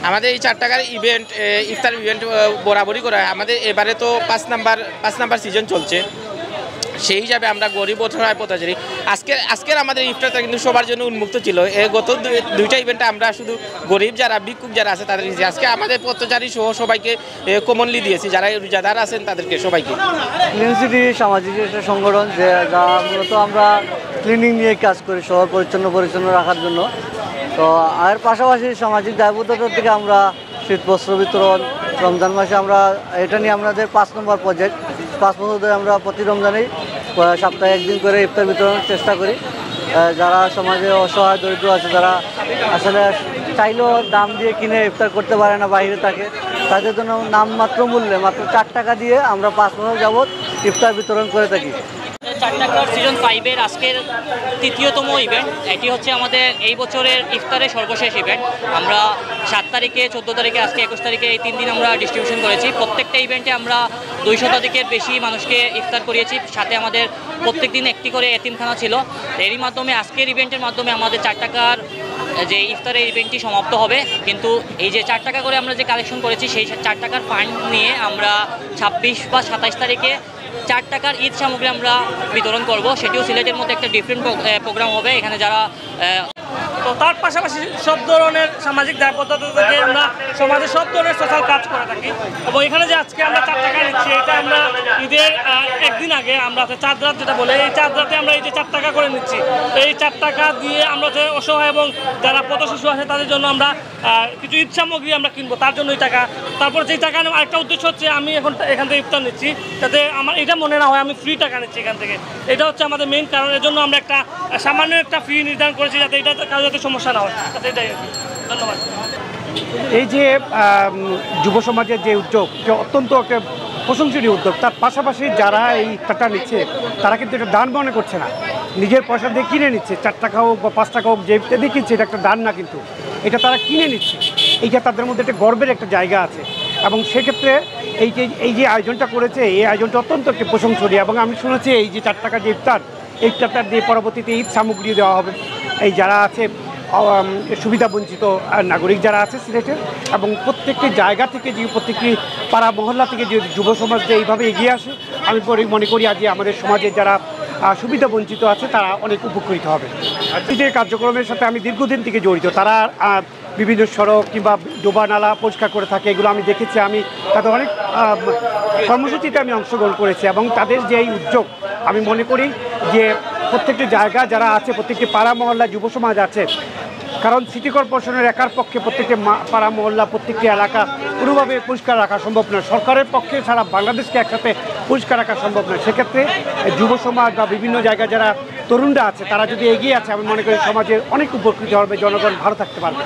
আমাদের এই 4 টাকার ইভেন্ট ইফতার ইভেন্ট বরাবরই করা হয়। আমাদের এবারে তো 5 নাম্বার সিজন চলছে, সেই হিসাবে আমরা গরিব অসহায় পথচারী আজকের আমাদের ইফতারটা কিন্তু সবার জন্য উন্মুক্ত ছিল। গত দুইটা ইভেন্টে আমরা শুধু গরিব যারা ভিক্ষুক যারা আছে তাদের দিয়েছি, আজকে আমাদের পথচারী সহ সবাইকে কমনলি দিয়েছি, যারা রোজাদার আছেন তাদেরকে সবাইকে। ক্লিন সিটি সামাজিক একটা সংগঠন যা মূলত আমরা ক্লিনিং নিয়ে কাজ করি, শহর পরিচ্ছন্ন রাখার জন্য। তো আর পাশাপাশি সামাজিক দায়বদ্ধতা থেকে আমরা শীত বস্ত্র বিতরণ, রমজান মাসে আমরা এটা নিয়ে আমাদের 5 নম্বর প্রজেক্ট। 5 বছর ধরে আমরা প্রতি রমজানেই সপ্তাহে একদিন করে ইফতার বিতরণের চেষ্টা করি। যারা সমাজে অসহায় দরিদ্র আছে, যারা আসলে চাইলেও দাম দিয়ে কিনে ইফতার করতে পারে না, বাইরে থাকে, তাদের জন্য নামমাত্র মূল্যে মাত্র 4 টাকা দিয়ে আমরা 5 বছর যাবৎ ইফতার বিতরণ করে থাকি। 4 টাকার সিজন 5-এর আজকের তৃতীয়তম ইভেন্ট। এটি হচ্ছে আমাদের এই বছরের ইফতারের সর্বশেষ ইভেন্ট। আমরা 7 তারিখে, 14 তারিখে, আজকে 21 তারিখে এই 3 দিন আমরা ডিস্ট্রিবিউশন করেছি। প্রত্যেকটা ইভেন্টে আমরা 200 শতাধিকের বেশি মানুষকে ইফতার করিয়েছি। সাথে আমাদের প্রত্যেক দিন একটি করে এতিমখানা ছিল। এরই মাধ্যমে আজকের ইভেন্টের মাধ্যমে আমাদের 4 টাকার যে ইফতারের ইভেন্টটি সমাপ্ত হবে। কিন্তু এই যে 4 টাকা করে আমরা যে কালেকশন করেছি, সেই 4 টাকার ফান্ড নিয়ে আমরা 26 বা 27 তারিখে 4 টাকার ঈদ সামগ্রী আমরা বিতরণ করব। সেটিও সিলেটের মধ্যে একটা ডিফারেন্ট প্রোগ্রাম হবে। এখানে যারা তো তার পাশাপাশি সব ধরনের সামাজিক দায়বদ্ধতা থেকে আমরা সমাজে সব ধরনের সোশ্যাল কাজ করে থাকি। এবং এখানে যে আজকে আমরা 4 টাকা নিচ্ছি, এটা আমরা ঈদের একদিন আগে আমরা চাঁদ রাত যেটা বলে, এই চাঁদ রাতে আমরা এই যে 4 টাকা করে নিচ্ছি, এই 4 টাকা দিয়ে আমরা যে অসহায় এবং যারা পথ শিশু আছে তাদের জন্য আমরা কিছু ঈদ সামগ্রী আমরা কিনবো, তার জন্য এই টাকা। তারপর যেই টাকা আরেকটা উদ্দেশ্য হচ্ছে, আমি এখন এখান থেকে ইফতার নিচ্ছি যাতে আমার এটা মনে না হয় আমি ফ্রি টাকা নিচ্ছি এখান থেকে। এটা হচ্ছে আমাদের মেইন কারণ। এর জন্য আমরা একটা সামান্য একটা ফি নির্ধারণ করেছি যাতে এটা কারো যাতে সমস্যা না হয়। এটাই ধন্যবাদ। এই যে যুব সমাজের যে উদ্যোগ, যে অত্যন্ত একটা প্রশংসনীয় উদ্যোগ, তার পাশাপাশি যারা এই ইফতারটা নিচ্ছে তারা কিন্তু এটা দান মনে করছে না, নিজের পয়সা দিয়ে কিনে নিচ্ছে। 4 টাকা হোক বা 5 টাকা হোক, যে দিয়ে কিনছে এটা একটা দান না, কিন্তু এটা তারা কিনে নিচ্ছে। এইটা তাদের মধ্যে একটা গর্বের একটা জায়গা আছে। এবং সেক্ষেত্রে এই যে আয়োজনটা করেছে, এই আয়োজনটা অত্যন্ত একটি প্রশংসনীয়। এবং আমি শুনেছি এই যে 4 টাকা যে ইফতার, এই ইফতারটা দিয়ে পরবর্তীতে ঈদ সামগ্রী দেওয়া হবে এই যারা আছে সুবিধাবঞ্চিত নাগরিক যারা আছে সিলেটের। এবং প্রত্যেকটি জায়গা থেকে যে প্রত্যেকটি পাড়া মহল্লা থেকে যে যুব সমাজ যে এইভাবে এগিয়ে আসে, আমি মনে করি আজ আমাদের সমাজে যারা সুবিধাবঞ্চিত আছে তারা অনেক উপকৃত হবে। এই যে কার্যক্রমের সাথে আমি দীর্ঘদিন থেকে জড়িত, তারা বিভিন্ন সড়ক কিংবা ডোবা নালা পরিষ্কার করে থাকে, এগুলো আমি দেখেছি। আমি তাদের অনেক কর্মসূচিতে আমি অংশগ্রহণ করেছি। এবং তাদের যে এই উদ্যোগ, আমি মনে করি যে প্রত্যেকটি জায়গা যারা আছে, প্রত্যেকটি পাড়া মহল্লা যুব সমাজ আছে, কারণ সিটি কর্পোরেশনের একার পক্ষে প্রত্যেকটি পাড়া মহল্লা, প্রত্যেকটি এলাকা কোনোভাবে পরিষ্কার রাখা সম্ভব নয়। সরকারের পক্ষে সারা বাংলাদেশকে একসাথে পরিষ্কার রাখা সম্ভব নয়। সেক্ষেত্রে যুব সমাজ বা বিভিন্ন জায়গায় যারা তরুণরা আছে তারা যদি এগিয়ে আছে, আমি মনে করি সমাজের অনেক উপকৃত হবে, জনগণ ভালো থাকতে পারবে।